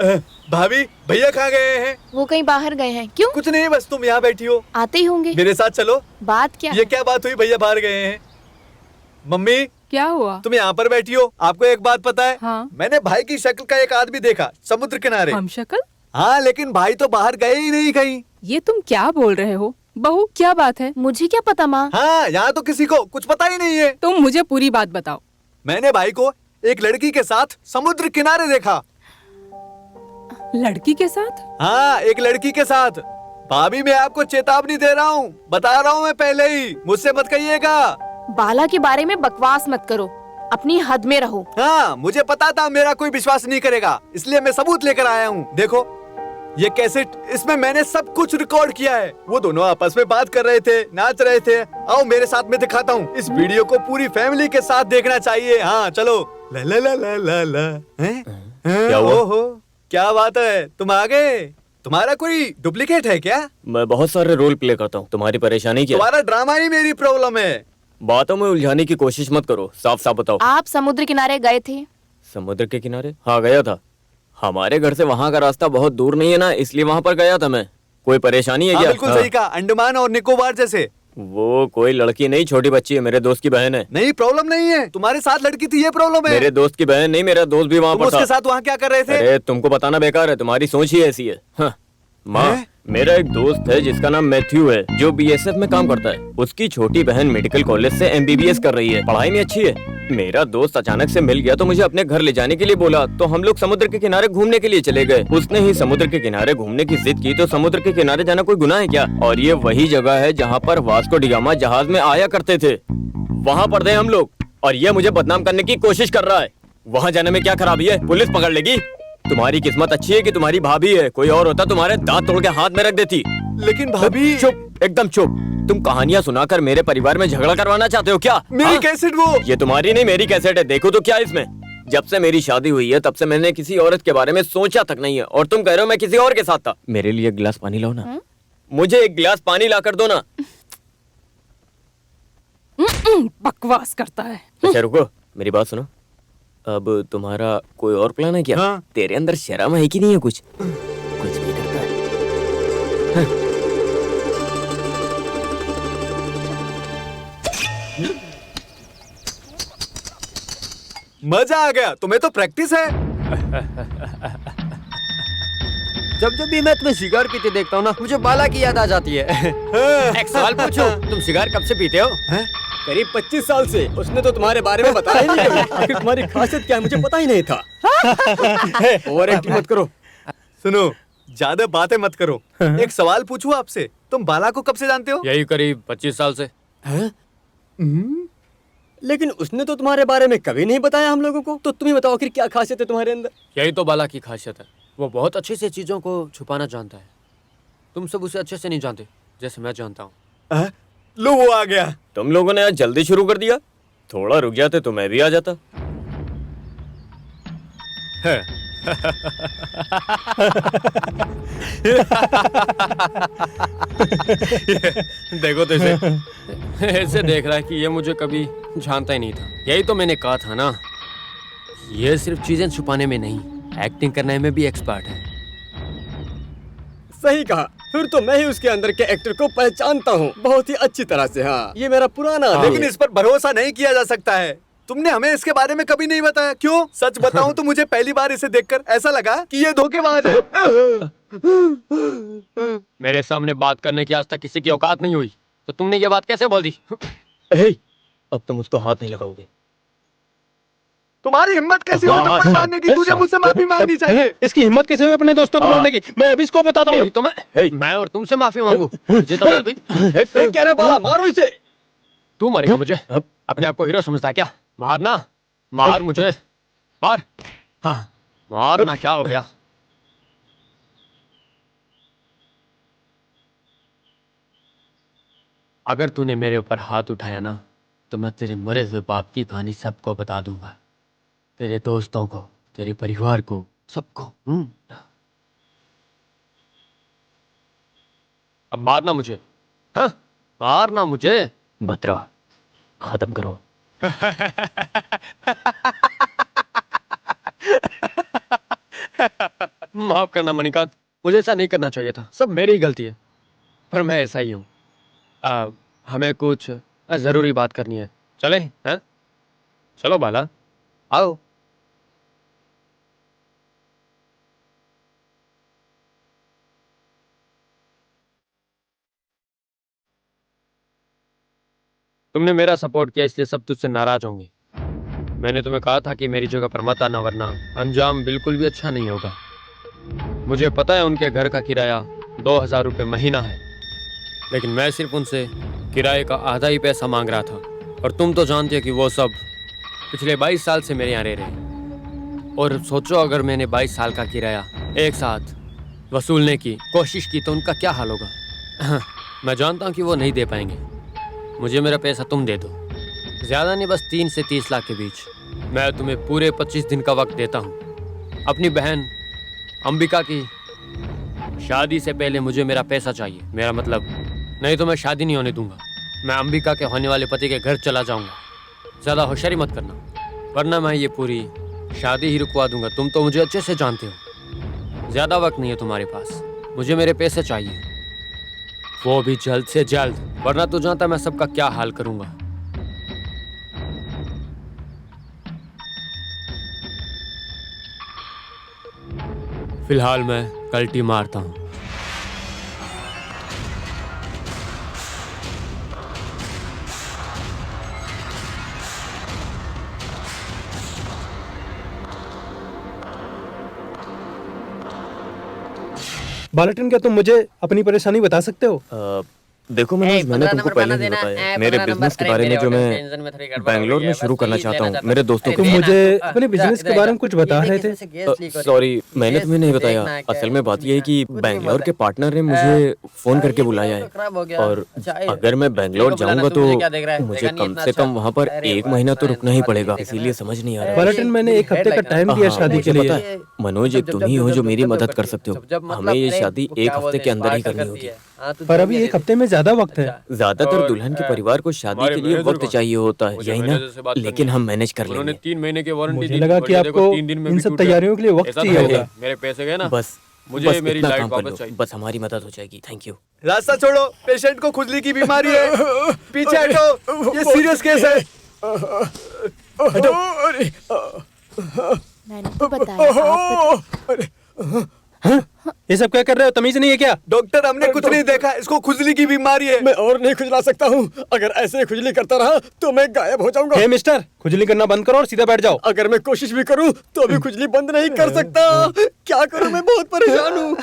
भाभी भैया कहाँ गए हैं? वो कहीं बाहर गए हैं। क्यों? कुछ नहीं, बस तुम यहाँ बैठी हो। आते ही होंगे। मेरे साथ चलो। बात क्या ये है? क्या बात हुई, भैया बाहर गए हैं। मम्मी क्या हुआ? तुम यहाँ पर बैठी हो, आपको एक बात पता है? हाँ। मैंने भाई की शक्ल का एक आदमी देखा समुद्र किनारे। हम शक्ल? हाँ, लेकिन भाई तो बाहर गए ही नहीं कहीं। ये तुम क्या बोल रहे हो? बहू क्या बात है? मुझे क्या पता माँ। हाँ, यहाँ तो किसी को कुछ पता ही नहीं है। तुम मुझे पूरी बात बताओ। मैंने भाई को एक लड़की के साथ समुद्र किनारे देखा। लड़की के साथ? हाँ, एक लड़की के साथ। भाभी मैं आपको चेतावनी दे रहा हूँ, बता रहा हूँ मैं पहले ही, मुझसे मत कहिएगा। बाला के बारे में बकवास मत करो, अपनी हद में रहो। हाँ, मुझे पता था मेरा कोई विश्वास नहीं करेगा, इसलिए मैं सबूत लेकर आया हूँ। देखो ये कैसेट, इसमें मैंने सब कुछ रिकॉर्ड किया है। वो दोनों आपस में बात कर रहे थे, नाच रहे थे। आओ मेरे साथ, मैं दिखाता हूँ। इस वीडियो को पूरी फैमिली के साथ देखना चाहिए। हाँ चलो। ला ला ला ला ला ला। क्या हुआ? ओहो, क्या बात है, तुम आ गए। तुम्हारा कोई डुप्लीकेट है क्या? मैं बहुत सारे रोल प्ले करता हूँ, तुम्हारी परेशानी क्या है? तुम्हारा ड्रामा ही मेरी प्रॉब्लम है। बातों में उलझाने की कोशिश मत करो, साफ साफ बताओ। आप समुद्र किनारे गए थे? समुद्र के किनारे? हाँ गया था। हमारे घर से वहाँ का रास्ता बहुत दूर नहीं है ना, इसलिए वहाँ पर गया था मैं। कोई परेशानी है हाँ, क्या? बिल्कुल सही कहा, अंडमान और निकोबार जैसे। वो कोई लड़की नहीं, छोटी बच्ची है, मेरे दोस्त की बहन है। नहीं, प्रॉब्लम नहीं है, तुम्हारे साथ लड़की थी, ये प्रॉब्लम है। मेरे दोस्त की बहन नहीं, मेरा दोस्त भी वहाँ तुम पर था। उसके साथ वहाँ क्या कर रहे थे? अरे तुमको बताना बेकार है, तुम्हारी सोच ही ऐसी है। हाँ। माँ, मेरा एक दोस्त है जिसका नाम मैथ्यू है, जो बीएसएफ में काम करता है। उसकी छोटी बहन मेडिकल कॉलेज से एमबीबीएस कर रही है, पढ़ाई में अच्छी है। मेरा दोस्त अचानक से मिल गया तो मुझे अपने घर ले जाने के लिए बोला, तो हम लोग समुद्र के किनारे घूमने के लिए चले गए। उसने ही समुद्र के किनारे घूमने की जिद की, तो समुद्र के किनारे जाना कोई गुनाह है क्या? और ये वही जगह है जहाँ पर वास्को डिगामा जहाज में आया करते थे। वहाँ पर थे हम लोग, और ये मुझे बदनाम करने की कोशिश कर रहा है। वहाँ जाने में क्या खराबी है, पुलिस पकड़ लेगी। तुम्हारी किस्मत अच्छी है कि तुम्हारी भाभी है, कोई और होता तुम्हारे दांत तोड़ के हाथ में रख देती। लेकिन भाभी। चुप, एकदम चुप। तुम कहानियां सुनाकर मेरे परिवार में झगड़ा करवाना चाहते हो क्या? मेरी कैसेट वो। ये तुम्हारी नहीं, मेरी कैसेट है, देखो तो क्या इसमें। जब से मेरी शादी हुई है तब से मैंने किसी औरत के बारे में सोचा तक नहीं है, और तुम कह रहे हो मैं किसी और के साथ था। मेरे लिए एक गिलास पानी लाओ ना। मुझे एक गिलास पानी ला कर दो ना। बकवास करता है। अच्छा रुको, मेरी बात सुनो। अब तुम्हारा कोई और प्लान है क्या? हाँ। तेरे अंदर शर्म है कि नहीं है? कुछ भी करता है। हाँ। मजा आ गया, तुम्हें तो प्रैक्टिस है। जब भी मैं तुम्हें सिगार पीते देखता हूँ ना, मुझे बाला की याद आ जाती है। एक सवाल पूछूं, तुम सिगार कब से पीते हो? करीब 25 साल से। उसने तो तुम्हारे बारे में बताया ही नहीं कभी। आखिर तुम्हारी खासियत क्या है मुझे पता ही नहीं था। ओवर एक्टिंग मत करो। सुनो, ज्यादा बातें मत करो। एक सवाल पूछूं आपसे, तुम बाला को कब से जानते हो? यही करीब 25 साल से। लेकिन उसने तो तुम्हारे बारे में कभी नहीं बताया हम लोगों को। तो तुम ही बताओ आखिर क्या खासियत है तुम्हारे अंदर? यही तो बाला की खासियत है, वो बहुत अच्छे से चीजों को छुपाना जानता है। तुम सब उसे अच्छे से नहीं जानते जैसे मैं जानता हूँ। लो वो आ गया। तुम लोगों ने आज जल्दी शुरू कर दिया, थोड़ा रुक जाते तो मैं भी आ जाता। देखो तो इसे। ऐसे देख रहा है कि ये मुझे कभी जानता ही नहीं था। यही तो मैंने कहा था ना, ये सिर्फ चीजें छुपाने में नहीं, एक्टिंग करने में भी एक्सपर्ट है। सही कहा, फिर तो मैं ही उसके अंदर के एक्टर को पहचानता हूँ बहुत ही अच्छी तरह से। हाँ, ये मेरा पुराना आदमी लेकिन है। इस पर भरोसा नहीं किया जा सकता है। तुमने हमें इसके बारे में कभी नहीं बताया, क्यों? सच बताऊं तो मुझे पहली बार इसे देखकर ऐसा लगा कि ये धोखेबाज है। मेरे सामने बात करने की आज तक किसी की औकात नहीं हुई, तो तुमने ये बात कैसे बोल दी? अब तुम उसको हाथ नहीं लगाओगे। तुम्हारी हिम्मत कैसी हो थप्पड़ मारने की? तुझे मुझसे माफी मांगनी चाहिए। इसकी हिम्मत कैसे हुई अपने दोस्तों को मारने की? मैं अभी इसको बताता हूँ। तो मैं और तुमसे माफी मांगू? कह रहे बाला, मारो इसे। तू मारेगा मुझे? अपने आप को हीरो समझता है क्या? मारना, मार मुझे, मार। हाँ, मारना। क्या हो गया? अगर तूने मेरे ऊपर हाथ उठाया ना, तो मैं तेरे मरे हुए बाप की कहानी सबको बता दूंगा, तेरे दोस्तों को, तेरे परिवार को, सबको। अब मारना मुझे। हाँ, मारना मुझे। बत्रा, खत्म करो। माफ करना मणिकांत, मुझे ऐसा नहीं करना चाहिए था, सब मेरी ही गलती है, पर मैं ऐसा ही हूँ। हमें कुछ जरूरी बात करनी है, चले हैं? चलो बाला, आओ। तुमने मेरा सपोर्ट किया इसलिए सब तुझसे नाराज होंगे। मैंने तुम्हें कहा था कि मेरी जगह पर मत आना वरना अंजाम बिल्कुल भी अच्छा नहीं होगा। मुझे पता है उनके घर का किराया 2000 रुपये महीना है, लेकिन मैं सिर्फ उनसे किराए का आधा ही पैसा मांग रहा था। और तुम तो जानते हो कि वो सब पिछले 22 साल से मेरे यहाँ रह रहे हैं। और सोचो अगर मैंने 22 साल का किराया एक साथ वसूलने की कोशिश की तो उनका क्या हाल होगा। मैं जानता हूँ कि वो नहीं दे पाएंगे। मुझे मेरा पैसा तुम दे दो, ज़्यादा नहीं, बस 3 से 30 लाख के बीच। मैं तुम्हें पूरे 25 दिन का वक्त देता हूँ। अपनी बहन अंबिका की शादी से पहले मुझे मेरा पैसा चाहिए, मेरा मतलब, नहीं तो मैं शादी नहीं होने दूंगा। मैं अंबिका के होने वाले पति के घर चला जाऊंगा। ज़्यादा होशियारी मत करना, वरना मैं ये पूरी शादी ही रुकवा दूंगा। तुम तो मुझे अच्छे से जानते हो। ज़्यादा वक्त नहीं है तुम्हारे पास, मुझे मेरे पैसे चाहिए, वो भी जल्द से जल्द, वरना तो जानता मैं सबका क्या हाल करूंगा। फिलहाल मैं कल्टी मारता हूं। बालाटन, क्या तुम मुझे अपनी परेशानी बता सकते हो? देखो मनोज, मैंने तुमको पहले नहीं बताया मेरे बिजनेस के बारे में जो मैं बैंगलोर में शुरू करना चाहता हूँ मेरे दोस्तों को। तुम मुझे अपने बिजनेस के बारे में कुछ बता रहे थे। सॉरी, मैंने तुम्हें नहीं बताया। असल में बात यह है कि बैंगलोर के पार्टनर ने मुझे फोन करके बुलाया है, और अगर मैं बैंगलोर जाऊंगा तो मुझे कम से कम वहाँ पर 1 महीना तो रुकना ही पड़ेगा, इसीलिए समझ नहीं आ रहा। बालाटन, मैंने 1 हफ्ते का टाइम दिया शादी के लिए। मनोज, एक तुम ही हो जो मेरी मदद कर सकते हो। हमें ये शादी 1 हफ्ते के अंदर ही करनी होगी। पर अभी 1 हफ्ते में ज्यादा वक्त है। ज्यादातर दुल्हन के परिवार को शादी के लिए वक्त चाहिए होता है, यही ना? लेकिन हम मैनेज कर लेंगे। 3 महीने की वारंटी मुझे लगा कि आपको इन सब तैयारियों के लिए वक्त चाहिए होगा। मेरे पैसे गए ना, बस मुझे मेरी इतना लाइट काम कर वापस लो, चाहिए। बस हमारी मदद हो जाएगी। Thank you. रास्ता छोड़ो, पेशेंट को खुजली की बीमारी है, पीछे हटो, ये सीरियस केस है। मैंने तो बताया आप ये सब क्या कर रहे हो? तमीज नहीं है क्या? डॉक्टर, हमने कुछ नहीं देखा, इसको खुजली की बीमारी है। मैं और नहीं खुजला सकता हूँ। अगर ऐसे खुजली करता रहा तो मैं गायब हो जाऊंगा। हे मिस्टर, खुजली करना बंद करो और सीधा बैठ जाओ। अगर मैं कोशिश भी करूँ तो भी खुजली बंद नहीं कर सकता। क्या करूँ, मैं बहुत परेशान हूँ।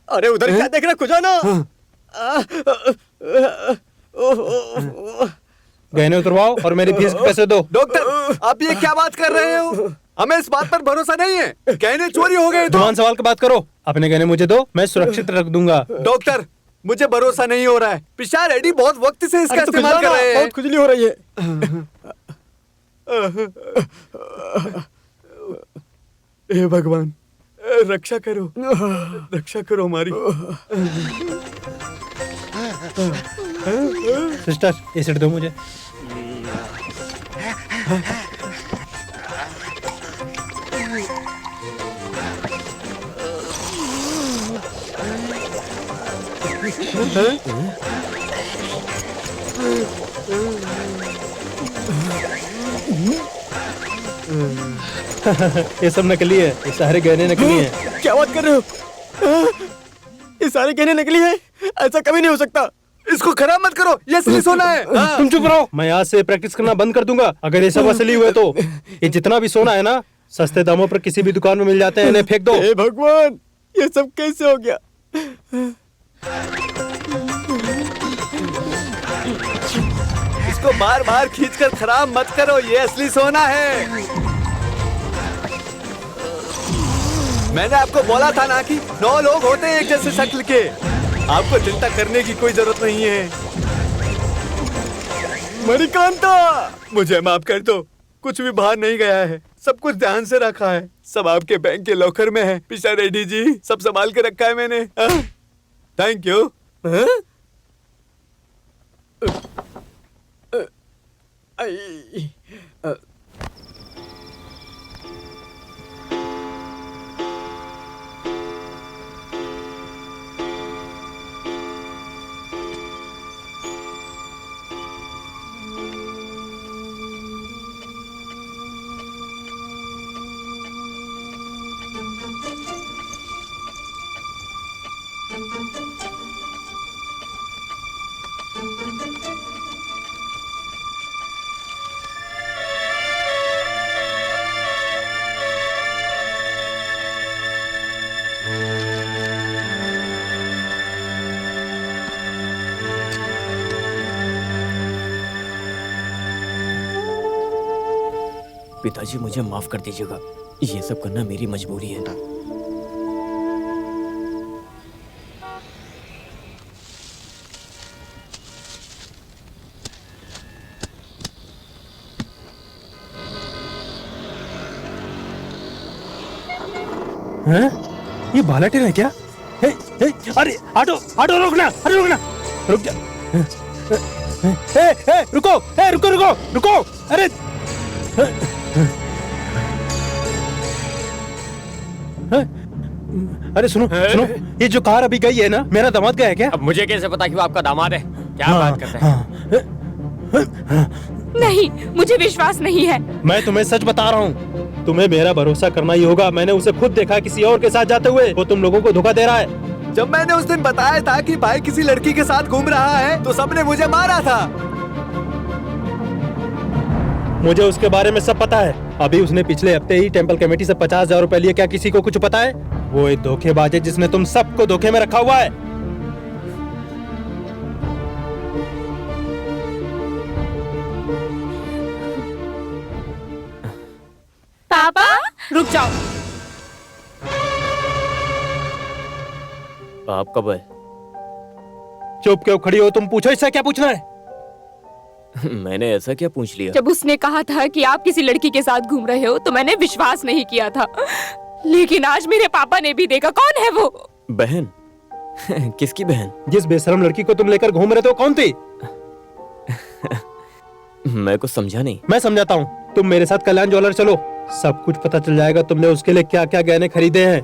अरे उधर क्या देख रहा, खुजाना। गहने उतरवाओ और मेरी फीस के पैसे दो। डॉक्टर, आप ये क्या बात कर रहे हो? हमें इस बात पर भरोसा नहीं है, गहने चोरी हो गए तो। दुकान सवाल की बात करो। अपने गहने मुझे दो, मैं सुरक्षित रख दूंगा। डॉक्टर, मुझे भरोसा नहीं हो रहा है। पिशार एडी बहुत वक्त से इसका इस्तेमाल कर रहे हैं। बहुत खुजली हो रही है। हे भगवान, रक्षा करो, रक्षा करो हमारी। सिस्टर, ये सीट दो मुझे। ये सब नकली है, ये सारे गहने नकली हैं। क्या बात कर रहे हो? ये सारे गहने नकली हैं? ऐसा कभी नहीं हो सकता। इसको खराब मत करो, ये असली सोना है। तुम चुप रहो, मैं आज से प्रैक्टिस करना बंद कर दूंगा। अगर ये सब असली हुए तो ये जितना भी सोना है ना, सस्ते दामों पर किसी भी दुकान में मिल जाते हैं, इन्हें फेंक दो। हे भगवान, ये सब कैसे हो गया? इसको बार बार खींचकर खराब मत करो, ये असली सोना है। मैंने आपको बोला था ना कि 9 लोग होते हैं एक जैसे शक्ल के। आपको चिंता करने की कोई जरूरत नहीं है। मणिकांता, मुझे माफ कर दो, कुछ भी बाहर नहीं गया है, सब कुछ ध्यान से रखा है, सब आपके बैंक के लॉकर में है। पिशा रेड्डी जी, सब संभाल के रखा है मैंने। Thank you. पिताजी मुझे माफ कर दीजिएगा, ये सब करना मेरी मजबूरी है। हैं? ये बालाटेन है क्या? हे, हे, अरे ऑटो ऑटो रोकना, अरे रोकना, रुक जा। रुको, रुको रुको रुको, अरे अरे सुनो सुनो, ये जो कार अभी गई है ना, मेरा दामाद का है क्या? अब मुझे कैसे पता कि वो आपका दामाद है? क्या बात करते हैं? नहीं, मुझे विश्वास नहीं है। मैं तुम्हें सच बता रहा हूँ, तुम्हें मेरा भरोसा करना ही होगा। मैंने उसे खुद देखा किसी और के साथ जाते हुए। वो तुम लोगों को धोखा दे रहा है। जब मैंने उस दिन बताया था कि भाई किसी लड़की के साथ घूम रहा है तो सबने मुझे मारा था। मुझे उसके बारे में सब पता है। अभी उसने पिछले हफ्ते ही टेम्पल कमेटी से 50,000 रुपए लिए। क्या किसी को कुछ पता है? वो एक धोखेबाज है जिसने तुम सबको धोखे में रखा हुआ है। पापा, रुक जाओ। आप कब है? चुप क्यों खड़ी हो तुम? पूछो, इससे क्या पूछना है? मैंने ऐसा क्या पूछ लिया? जब उसने कहा था कि आप किसी लड़की के साथ घूम रहे हो तो मैंने विश्वास नहीं किया था, लेकिन आज मेरे पापा ने भी देखा। कौन है वो? बहन? किसकी बहन? जिस बेशरम लड़की को तुम लेकर घूम रहे थे वो कौन थी? मैं कुछ समझा नहीं। मैं समझाता हूँ। तुम मेरे साथ कल्याण ज्वेलर चलो, सब कुछ पता चल जाएगा। तुमने उसके लिए क्या क्या गहने खरीदे हैं।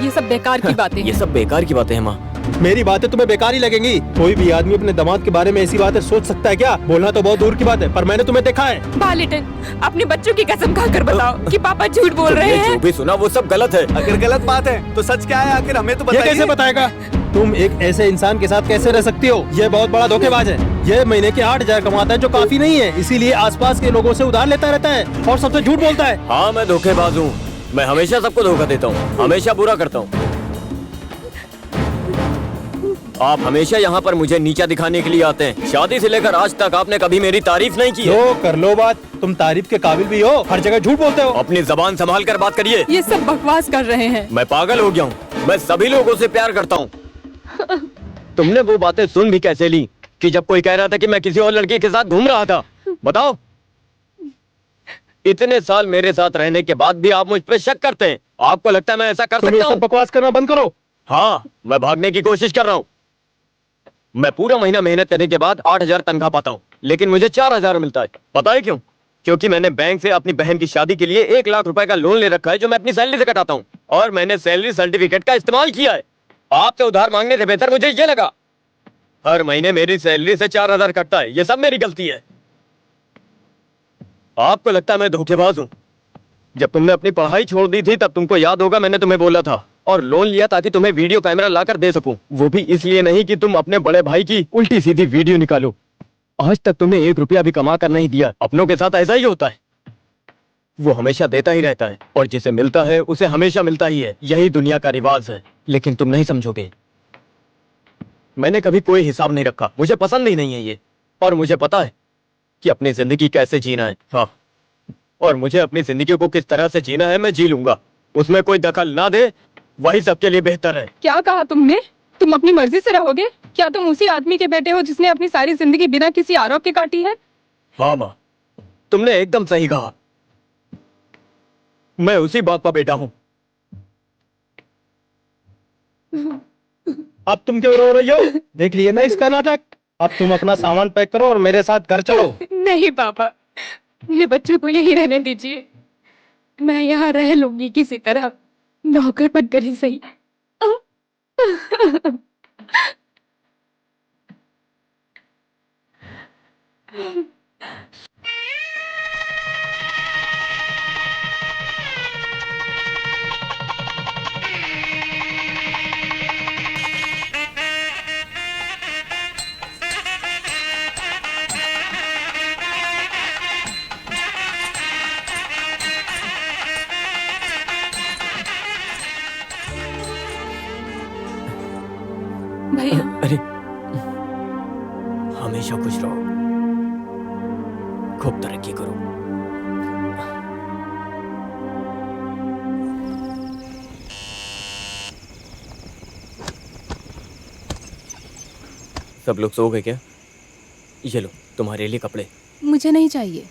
ये सब बेकार की बातें ये हैं। सब बेकार की बातें हैं माँ। मेरी बातें तुम्हें बेकार ही लगेंगी। कोई भी आदमी अपने दामाद के बारे में ऐसी बातें सोच सकता है क्या? बोलना तो बहुत दूर की बात है, पर मैंने तुम्हें देखा है। बालेटन, अपने बच्चों की कसम खाकर बताओ कि पापा झूठ बोल रहे तुमने जो हैं। भी सुना वो सब गलत है। अगर गलत बात है तो सच क्या है आखिर हमें तो ये बताइए। कैसे बताएगा? तुम एक ऐसे इंसान के साथ कैसे रह सकती हो? ये बहुत बड़ा धोखेबाज है। ये महीने के 8,000 कमाता है जो काफी नहीं है, इसीलिए आसपास के लोगों से उधार लेता रहता है और सबसे झूठ बोलता है। हाँ, मैं धोखेबाज हूँ। मैं हमेशा सबको धोखा देता हूँ, हमेशा बुरा करता हूँ। आप हमेशा यहाँ पर मुझे नीचा दिखाने के लिए आते हैं। शादी से लेकर आज तक आपने कभी मेरी तारीफ नहीं की है। लो कर लो बात। तुम तारीफ के काबिल भी हो, हर जगह झूठ बोलते हो। अपनी जबान संभाल कर बात करिए। ये सब बकवास कर रहे हैं। मैं पागल हो गया हूँ। मैं सभी लोगों से प्यार करता हूँ। तुमने वो बातें सुन भी कैसे ली कि जब कोई कह रहा था कि मैं किसी और लड़की के साथ घूम रहा था? बताओ। इतने साल मेरे साथ रहने के बाद भी आप मुझ पर शक करते हैं। आपको लगता है मैं ऐसा कर तुम ये सकता सब हूँ? बकवास करना बंद करो। हाँ, मैं भागने की कोशिश कर रहा हूँ। मैं पूरा महीना मेहनत करने के बाद 8,000 तनख्वाह पाता हूँ, लेकिन मुझे 4,000 मिलता है। पता है क्यों? क्योंकि मैंने बैंक से अपनी बहन की शादी के लिए 1 लाख रुपए का लोन ले रखा है जो मैं अपनी सैलरी से कटाता हूँ, और मैंने सैलरी सर्टिफिकेट का इस्तेमाल किया है। आपसे उधार मांगने से बेहतर मुझे ये लगा। हर महीने मेरी सैलरी से 4,000 कटता है। ये सब मेरी गलती है। आपको लगता है मैं धोखेबाज हूँ? जब तुमने अपनी पढ़ाई छोड़ दी थी तब तुमको याद होगा मैंने तुम्हें बोला था, और लोन लिया ताकि तुम्हें वीडियो कैमरा लाकर दे सकूं। वो भी इसलिए नहीं कि तुम अपने बड़े भाई की उल्टी सीधी वीडियो निकालो। आज तक तुमने 1 रुपया भी कमा कर नहीं दिया। अपनों के साथ ऐसा ही होता है। वो हमेशा देता ही रहता है, और जिसे मिलता है उसे हमेशा मिलता ही है। यही दुनिया का रिवाज है, लेकिन तुम नहीं समझोगे। मैंने कभी कोई हिसाब नहीं रखा। मुझे पसंद ही नहीं है ये, और मुझे पता है कि अपनी जिंदगी कैसे जीना है। हाँ, और मुझे अपनी जिंदगी को किस तरह से जीना है मैं जी लूंगा। उसमें कोई दखल ना दे, वही सबके लिए बेहतर है। क्या कहा तुमने? तुम अपनी मर्जी से रहोगे? क्या तुम उसी आदमी के बेटे हो जिसने अपनी सारी जिंदगी बिना किसी आरोप के काटी है? हाँ माँ, तुमने एकदम सही कहा। मैं उसी बात का बेटा हूँ। अब तुम क्यों रो रही हो? देख लिए ना इसका नाटक। अब तुम अपना सामान पैक करो और मेरे साथ घर चलो। नहीं पापा, मेरे बच्चों को यहीं रहने दीजिए। मैं यहाँ रह लूंगी किसी तरह, नौकर बनकर ही सही। भैया, अरे, हमेशा खुश रहो, खूब सब लोग सो गए क्या? ये लो तुम्हारे लिए कपड़े। मुझे नहीं चाहिए।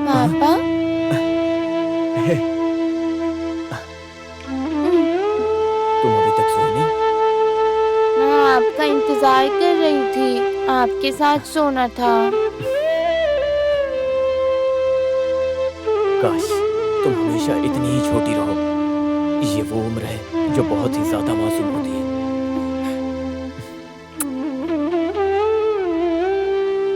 पापा तुम अभी तक सोई नहीं? मैं आपका इंतजार कर रही थी, आपके साथ सोना था। काश तुम हमेशा इतनी ही छोटी रहो। ये वो उम्र है जो बहुत ही ज्यादा मासूम होती है।